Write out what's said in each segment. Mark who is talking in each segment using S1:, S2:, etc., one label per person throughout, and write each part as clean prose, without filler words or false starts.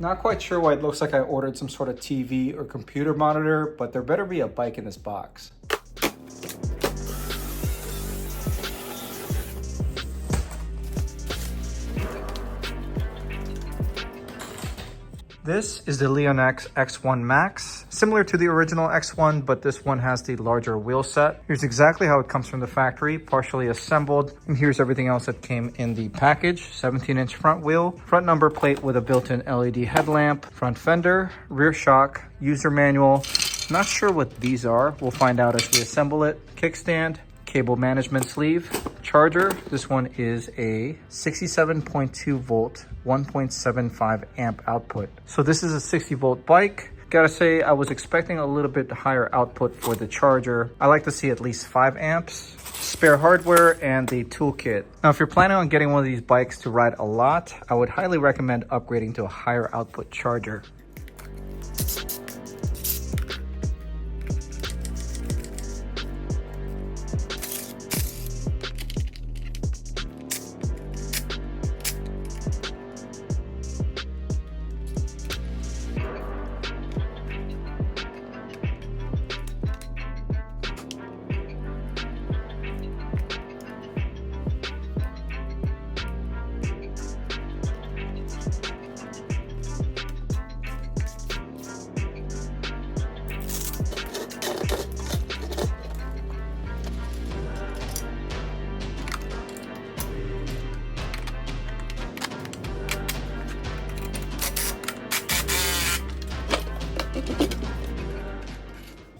S1: Not quite sure why it looks like I ordered some sort of TV or computer monitor, but there better be a bike in this box. This is the Leonx X1 Max, similar to the original X1, but this one has the larger wheel set. Here's exactly how it comes from the factory, partially assembled. And here's everything else that came in the package. 17-inch front wheel, front number plate with a built-in LED headlamp, front fender, rear shock, user manual. Not sure what these are. We'll find out as we assemble it. Kickstand, cable management sleeve, charger. This one is a 67.2 volt, 1.75 amp output. So this is a 60 volt bike. Gotta say, I was expecting a little bit higher output for the charger. I like to see at least 5 amps. Spare hardware and the toolkit. Now, if you're planning on getting one of these bikes to ride a lot, I would highly recommend upgrading to a higher output charger.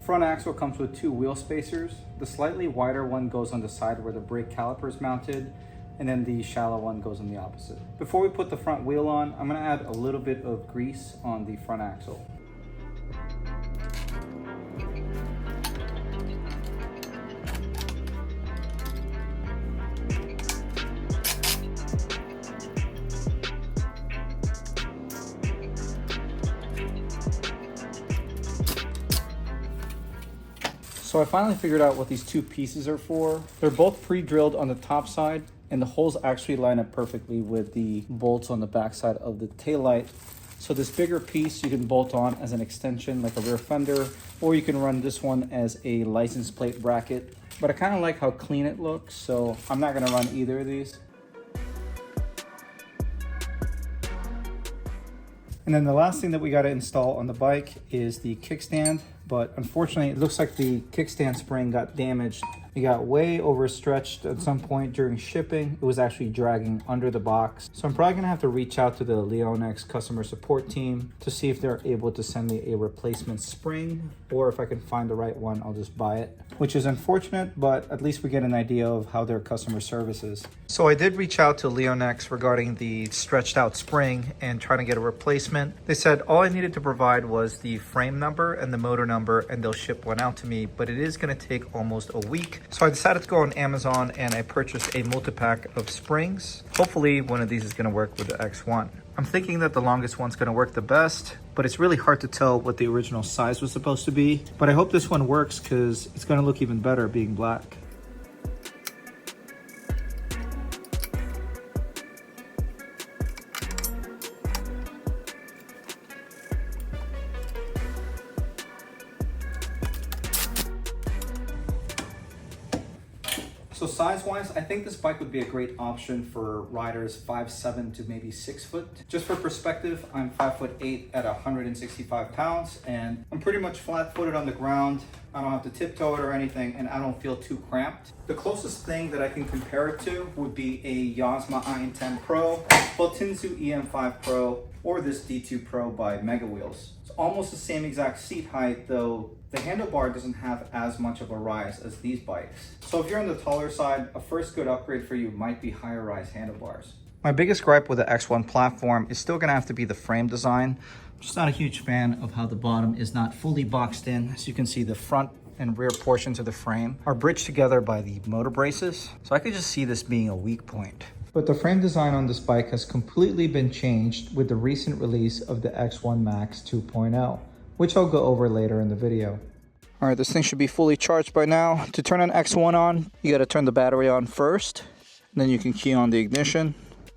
S1: Front axle comes with 2 wheel spacers. The slightly wider one goes on the side where the brake caliper is mounted, and then the shallow one goes on the opposite. Before we put the front wheel on, I'm gonna add a little bit of grease on the front axle. So I finally figured out what these 2 pieces are for. They're both pre-drilled on the top side, and the holes actually line up perfectly with the bolts on the back side of the taillight. So this bigger piece you can bolt on as an extension like a rear fender, or you can run this one as a license plate bracket. But I kind of like how clean it looks, so I'm not gonna run either of these. And then the last thing that we got to install on the bike is the kickstand. But unfortunately, it looks like the kickstand spring got damaged. It got way overstretched at some point during shipping. It was actually dragging under the box. So I'm probably gonna have to reach out to the Leonx customer support team to see if they're able to send me a replacement spring, or if I can find the right one, I'll just buy it. Which is unfortunate, but at least we get an idea of how their customer service is. So I did reach out to Leonx regarding the stretched out spring and trying to get a replacement. They said all I needed to provide was the frame number and the motor number, and they'll ship one out to me, but it is gonna take almost a week. So I decided to go on Amazon and I purchased a multi-pack of springs. Hopefully one of these is gonna work with the X1. I'm thinking that the longest one's gonna work the best, but it's really hard to tell what the original size was supposed to be. But I hope this one works because it's gonna look even better being black. So size-wise, I think this bike would be a great option for riders 5'7" to maybe 6 foot. Just for perspective, I'm 5'8" at 165 pounds, and I'm pretty much flat-footed on the ground. I don't have to tiptoe it or anything, and I don't feel too cramped. The closest thing that I can compare it to would be a Yasma IN10 Pro, Tenzu EM5 Pro, or this D2 Pro by Mega Wheels. It's almost the same exact seat height, though the handlebar doesn't have as much of a rise as these bikes. So if you're on the taller side, a first good upgrade for you might be higher rise handlebars. My biggest gripe with the X1 platform is still gonna have to be the frame design. I'm just not a huge fan of how the bottom is not fully boxed in. As you can see, the front and rear portions of the frame are bridged together by the motor braces. So I could just see this being a weak point. But the frame design on this bike has completely been changed with the recent release of the X1 Max 2.0, which I'll go over later in the video. All right, this thing should be fully charged by now. To turn an X1 on, you gotta turn the battery on first, then you can key on the ignition.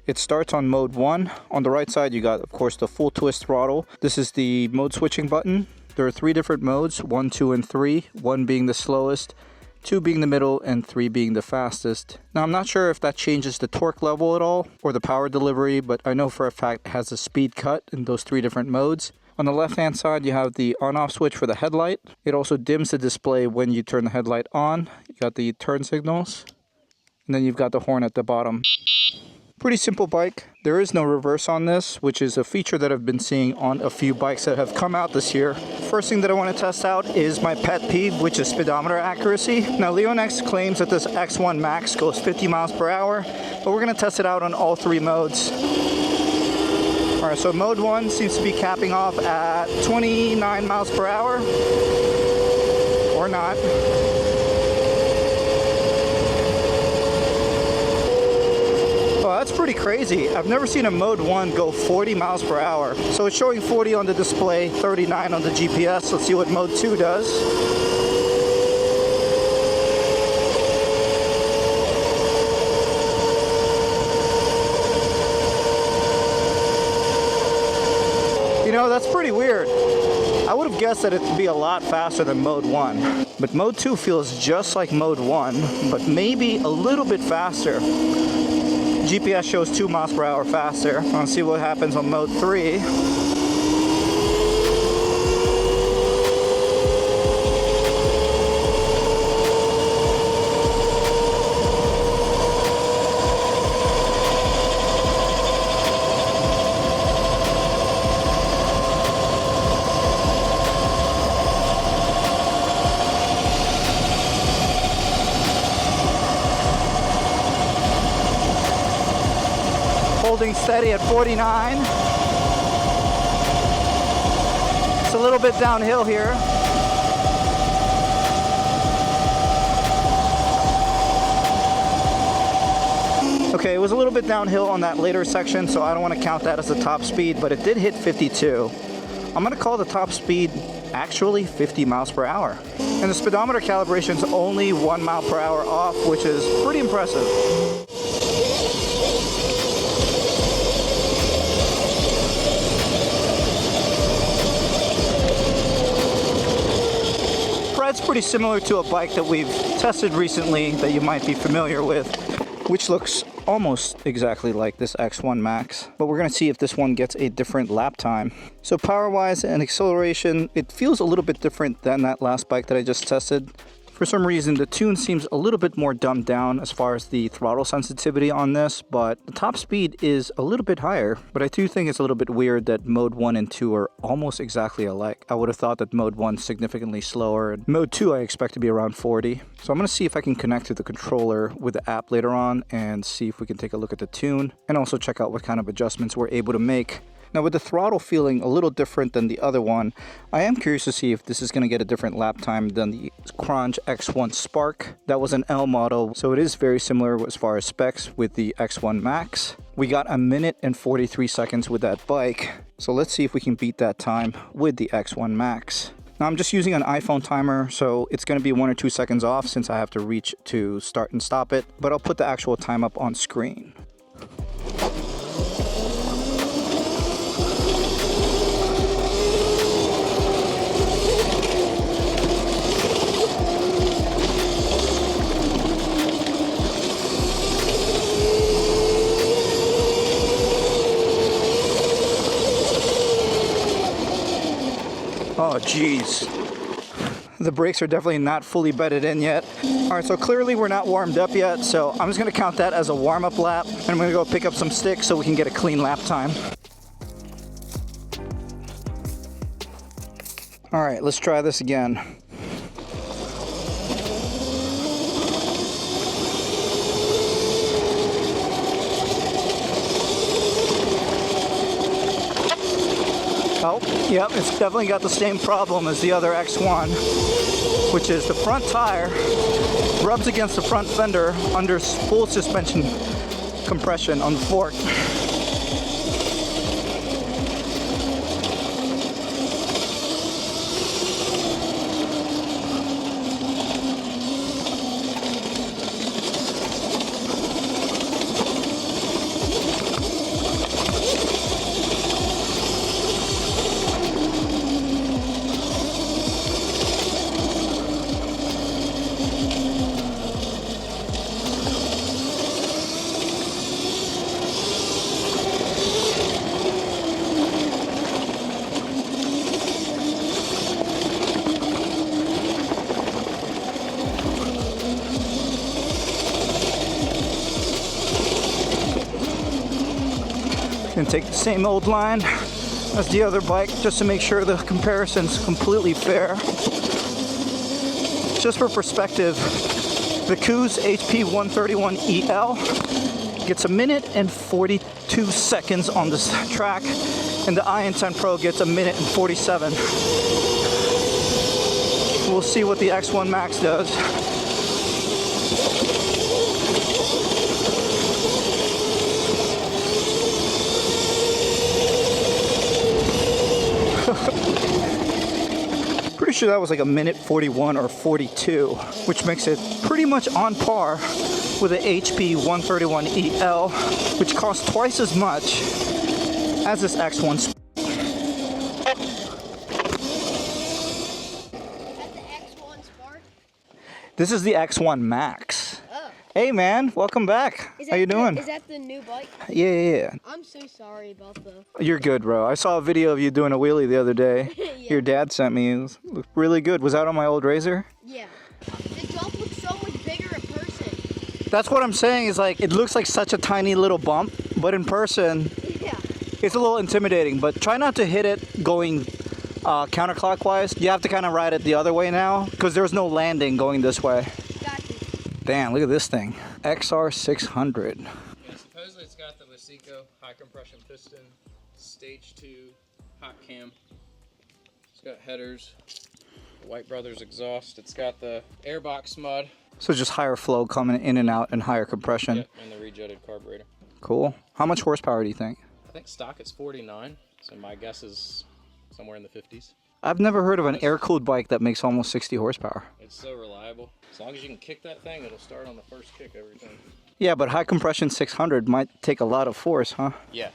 S1: It starts on mode 1. On the right side, you got, of course, the full twist throttle. This is the mode switching button. There are 3 different modes, 1, 2, and 3. 1 being the slowest, 2 being the middle, and 3 being the fastest. Now, I'm not sure if that changes the torque level at all or the power delivery, but I know for a fact it has a speed cut in those 3 different modes. On the left-hand side, you have the on-off switch for the headlight. It also dims the display when you turn the headlight on. You got the turn signals, and then you've got the horn at the bottom. Pretty simple bike. There is no reverse on this, which is a feature that I've been seeing on a few bikes that have come out this year. First thing that I want to test out is my pet peeve, which is speedometer accuracy. Now, Leonx claims that this X1 Max goes 50 miles per hour, but we're going to test it out on all 3 modes. Alright, so mode 1 seems to be capping off at 29 miles per hour, or not. Oh, that's pretty crazy. I've never seen a mode 1 go 40 miles per hour. So it's showing 40 on the display, 39 on the GPS. Let's see what mode 2 does. You know, that's pretty weird. I would have guessed that it would be a lot faster than mode 1. But mode 2 feels just like mode 1, but maybe a little bit faster. GPS shows 2 miles per hour faster. Let's see what happens on mode 3. Holding steady at 49. It's a little bit downhill here. Okay, it was a little bit downhill on that later section, so I don't want to count that as the top speed, but it did hit 52. I'm going to call the top speed actually 50 miles per hour. And the speedometer calibration is only 1 mile per hour off, which is pretty impressive. It's pretty similar to a bike that we've tested recently that you might be familiar with, which looks almost exactly like this X1 Max, but we're going to see if this one gets a different lap time. So power-wise and acceleration, it feels a little bit different than that last bike that I just tested. For some reason, the tune seems a little bit more dumbed down as far as the throttle sensitivity on this, but the top speed is a little bit higher. But I do think it's a little bit weird that mode 1 and 2 are almost exactly alike. I would have thought that mode 1 is significantly slower, and mode 2 I expect to be around 40. So I'm going to see if I can connect to the controller with the app later on and see if we can take a look at the tune and also check out what kind of adjustments we're able to make. Now, with the throttle feeling a little different than the other one, I am curious to see if this is going to get a different lap time than the Kranj X1 Spark. That was an L model, so it is very similar as far as specs with the X1 Max. We got 1 minute and 43 seconds with that bike, so let's see if we can beat that time with the X1 Max. Now, I'm just using an iPhone timer, so it's going to be 1 or 2 seconds off since I have to reach to start and stop it, but I'll put the actual time up on screen. Oh, geez. The brakes are definitely not fully bedded in yet. All right, so clearly we're not warmed up yet, so I'm just gonna count that as a warm-up lap, and I'm gonna go pick up some sticks so we can get a clean lap time. All right, let's try this again. Oh, yep, it's definitely got the same problem as the other X1, which is the front tire rubs against the front fender under full suspension compression on the fork. And take the same old line as the other bike just to make sure the comparison's completely fair. Just for perspective, the Coos HP 131EL gets 1 minute and 42 seconds on this track, and the IN10 Pro gets 1 minute and 47. We'll see what the X1 Max does. Pretty sure that was like 1 minute 41 or 42, which makes it pretty much on par with the HP 131EL, which costs twice as much as this X1. This is the X1 Max.
S2: Oh.
S1: Hey man, welcome back. How you doing?
S2: Is that the new bike?
S1: Yeah.
S2: I'm so sorry about the...
S1: You're good, bro. I saw a video of you doing a wheelie the other day.
S2: Yeah.
S1: Your dad sent me. It looked really good. Was that on my old Razor?
S2: Yeah. The jump looks so much bigger in person.
S1: That's what I'm saying, is like, it looks like such a tiny little bump, but in person,
S2: Yeah.
S1: it's a little intimidating. But try not to hit it going counterclockwise. You have to kind of ride it the other way now, because there's no landing going this way.
S2: Got you.
S1: Damn, look at this thing. XR600.
S3: Yeah, supposedly it's got the Lasico high compression piston, stage 2 hot cam. It's got headers, White Brothers exhaust. It's got the airbox mud.
S1: So just higher flow coming in and out and higher compression.
S3: Yep, and the rejetted carburetor.
S1: Cool. How much horsepower do you think?
S3: I think stock is 49, so my guess is somewhere in the 50s.
S1: I've never heard of an air-cooled bike that makes almost 60 horsepower.
S3: It's so reliable. As long as you can kick that thing, it'll start on the first kick every time.
S1: Yeah, but high compression 600 might take a lot of force, huh?
S3: Yeah.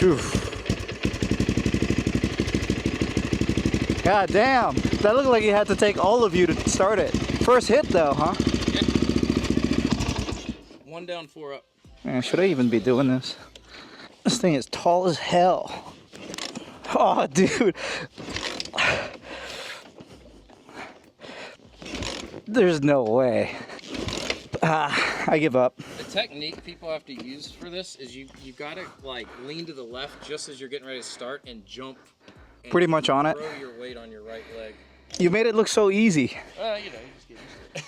S1: Oof. God damn. That looked like you had to take all of you to start it. First hit though, huh?
S3: Yep. 1 down, 4 up.
S1: Man, should I even be doing this? This thing is tall as hell. Oh, dude. There's no way. I give up.
S3: The technique people have to use for this is you gotta like lean to the left just as you're getting ready to start and jump. And
S1: pretty much on it.
S3: Throw your weight on your right leg.
S1: You made it look so easy.
S3: You just get used to it.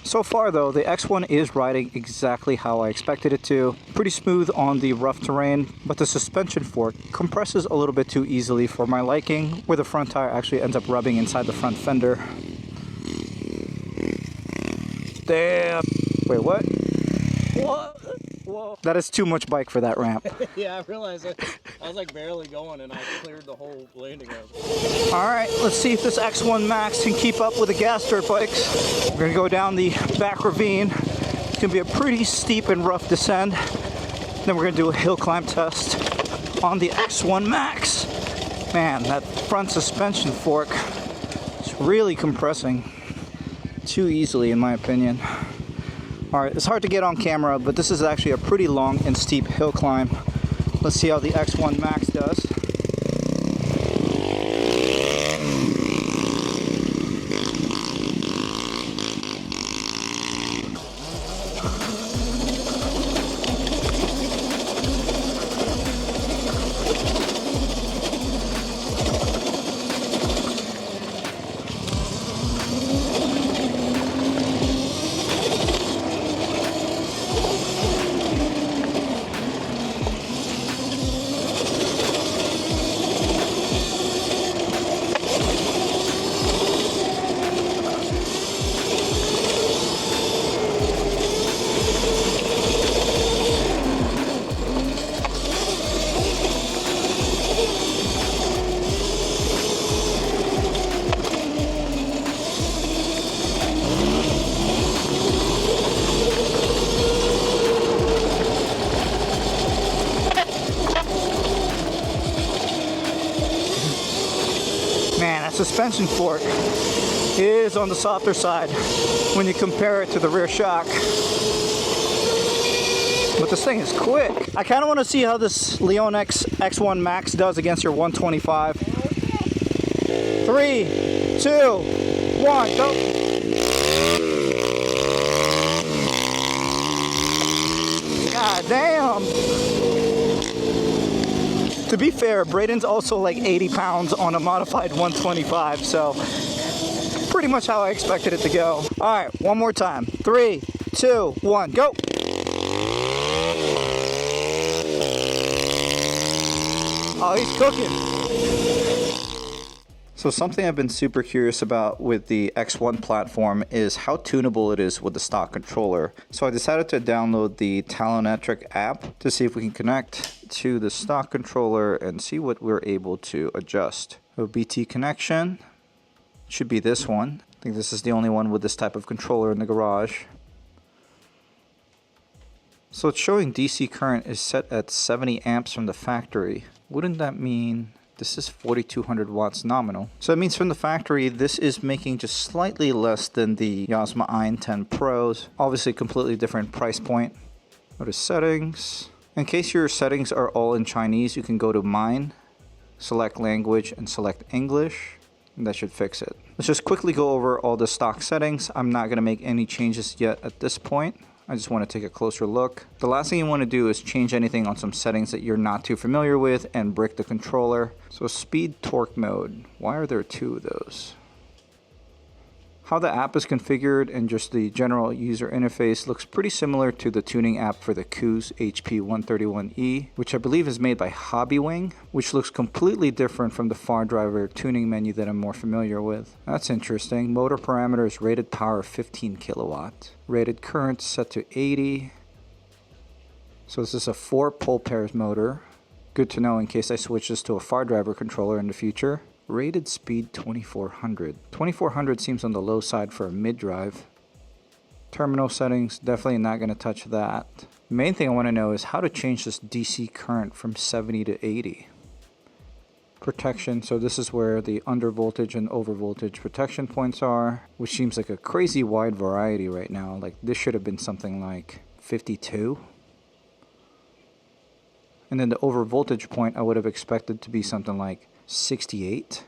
S1: So far though, the X1 is riding exactly how I expected it to. Pretty smooth on the rough terrain, but the suspension fork compresses a little bit too easily for my liking, where the front tire actually ends up rubbing inside the front fender. Damn. Wait, what? What? Whoa. That is too much bike for that ramp.
S3: Yeah, I realized it. I was like barely going and I cleared the whole landing ramp.
S1: Alright, let's see if this X1 Max can keep up with the gas dirt bikes. We're going to go down the back ravine. It's going to be a pretty steep and rough descend. Then we're going to do a hill climb test on the X1 Max. Man, that front suspension fork is really compressing too easily in my opinion. Alright, it's hard to get on camera, but this is actually a pretty long and steep hill climb. Let's see how the X1 Max does. Man, that suspension fork is on the softer side when you compare it to the rear shock. But this thing is quick. I kind of want to see how this Leonx X1 Max does against your 125. 3, 2, 1, go. God God damn! To be fair, Braden's also like 80 pounds on a modified 125, so pretty much how I expected it to go. All right, one more time. 3, 2, 1, go! Oh, he's cooking. So something I've been super curious about with the X1 platform is how tunable it is with the stock controller. So I decided to download the Tenelectric app to see if we can connect to the stock controller and see what we're able to adjust. So BT connection should be this one. I think this is the only one with this type of controller in the garage. So it's showing DC current is set at 70 amps from the factory. Wouldn't that mean this is 4200 watts nominal? So it means from the factory, this is making just slightly less than the Yasma Ion 10 Pros. Obviously completely different price point. Go to settings. In case your settings are all in Chinese, you can go to mine, select language and select English, and that should fix it. Let's just quickly go over all the stock settings. I'm not gonna make any changes yet at this point. I just want to take a closer look. The last thing you want to do is change anything on some settings that you're not too familiar with and brick the controller. So speed torque mode, why are there 2 of those? How the app is configured and just the general user interface looks pretty similar to the tuning app for the Koos HP131E, which I believe is made by Hobbywing, which looks completely different from the Far Driver tuning menu that I'm more familiar with. That's interesting. Motor parameters, rated power 15 kilowatt. Rated current set to 80. So this is a 4 pole pairs motor. Good to know in case I switch this to a Far Driver controller in the future. Rated speed 2400. 2400 seems on the low side for a mid-drive. Terminal settings, definitely not going to touch that. The main thing I want to know is how to change this DC current from 70 to 80. Protection, so this is where the under voltage and over voltage protection points are, which seems like a crazy wide variety right now. Like this should have been something like 52. And then the over voltage point I would have expected to be something like 68.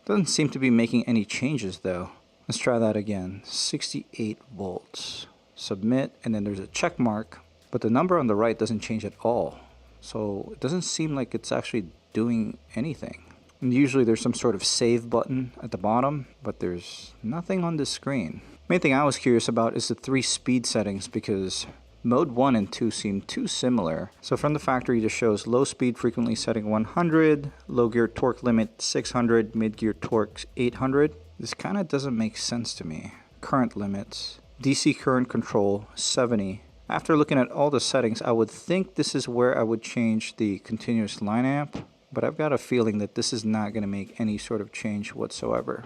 S1: Doesn't seem to be making any changes though. Let's try that again. 68 volts. Submit, and then there's a check mark, but the number on the right doesn't change at all. So it doesn't seem like it's actually doing anything. And usually there's some sort of save button at the bottom, but there's nothing on this screen. Main thing I was curious about is the 3 speed settings, because Mode 1 and 2 seem too similar. So from the factory, it just shows low speed frequently setting 100, low gear torque limit 600, mid gear torque 800. This kind of doesn't make sense to me. Current limits, DC current control 70. After looking at all the settings, I would think this is where I would change the continuous line amp, but I've got a feeling that this is not going to make any sort of change whatsoever.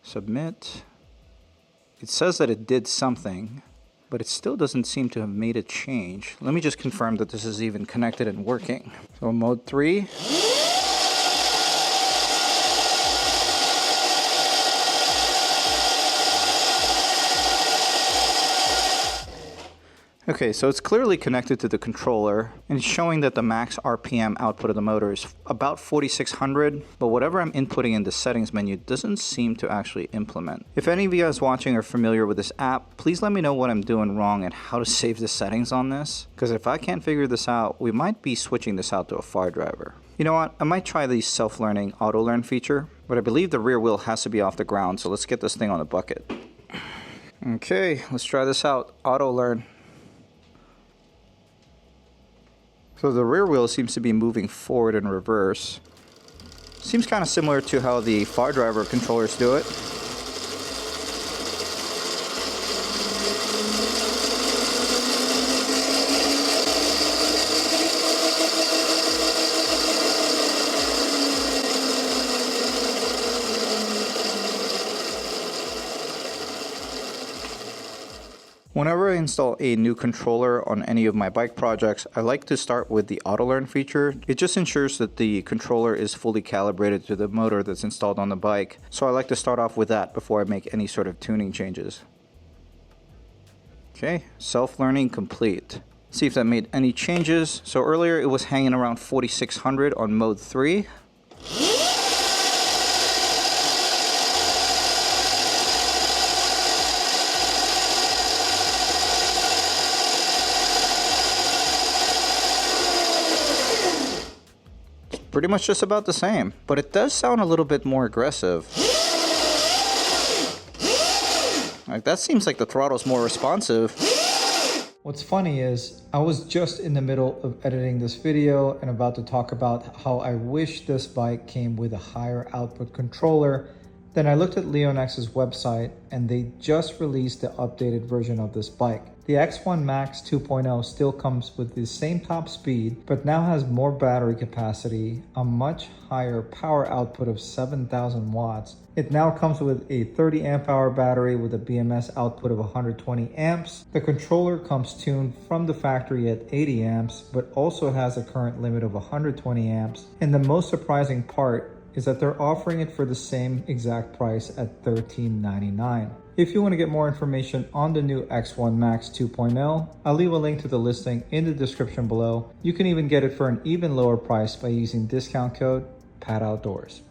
S1: Submit. It says that it did something, but it still doesn't seem to have made a change. Let me just confirm that this is even connected and working. So mode 3. Okay, so it's clearly connected to the controller, and it's showing that the max RPM output of the motor is about 4600, but whatever I'm inputting in the settings menu doesn't seem to actually implement. If any of you guys watching are familiar with this app, please let me know what I'm doing wrong and how to save the settings on this, because if I can't figure this out, we might be switching this out to a Far Driver. You know what, I might try the self-learning auto-learn feature, but I believe the rear wheel has to be off the ground, so let's get this thing on the bucket. Okay, let's try this out, auto-learn. So the rear wheel seems to be moving forward and reverse. Seems kind of similar to how the Far Driver controllers do it. Whenever I install a new controller on any of my bike projects, I like to start with the auto-learn feature. It just ensures that the controller is fully calibrated to the motor that's installed on the bike. So I like to start off with that before I make any sort of tuning changes. Okay, self-learning complete. See if that made any changes. So earlier it was hanging around 4600 on mode 3. pretty much just about the same, but it does sound a little bit more aggressive. Like, that seems like the throttle's more responsive. What's funny is I was just in the middle of editing this video and about to talk about how I wish this bike came with a higher output controller. Then I looked at Leonx's website and they just released the updated version of this bike. The X1 Max 2.0 still comes with the same top speed, but now has more battery capacity, a much higher power output of 7,000 watts. It now comes with a 30 amp hour battery with a BMS output of 120 amps. The controller comes tuned from the factory at 80 amps, but also has a current limit of 120 amps. And the most surprising part is that they're offering it for the same exact price at $13.99. If you want to get more information on the new X1 Max 2.0, I'll leave a link to the listing in the description below. You can even get it for an even lower price by using discount code PATOutdoors.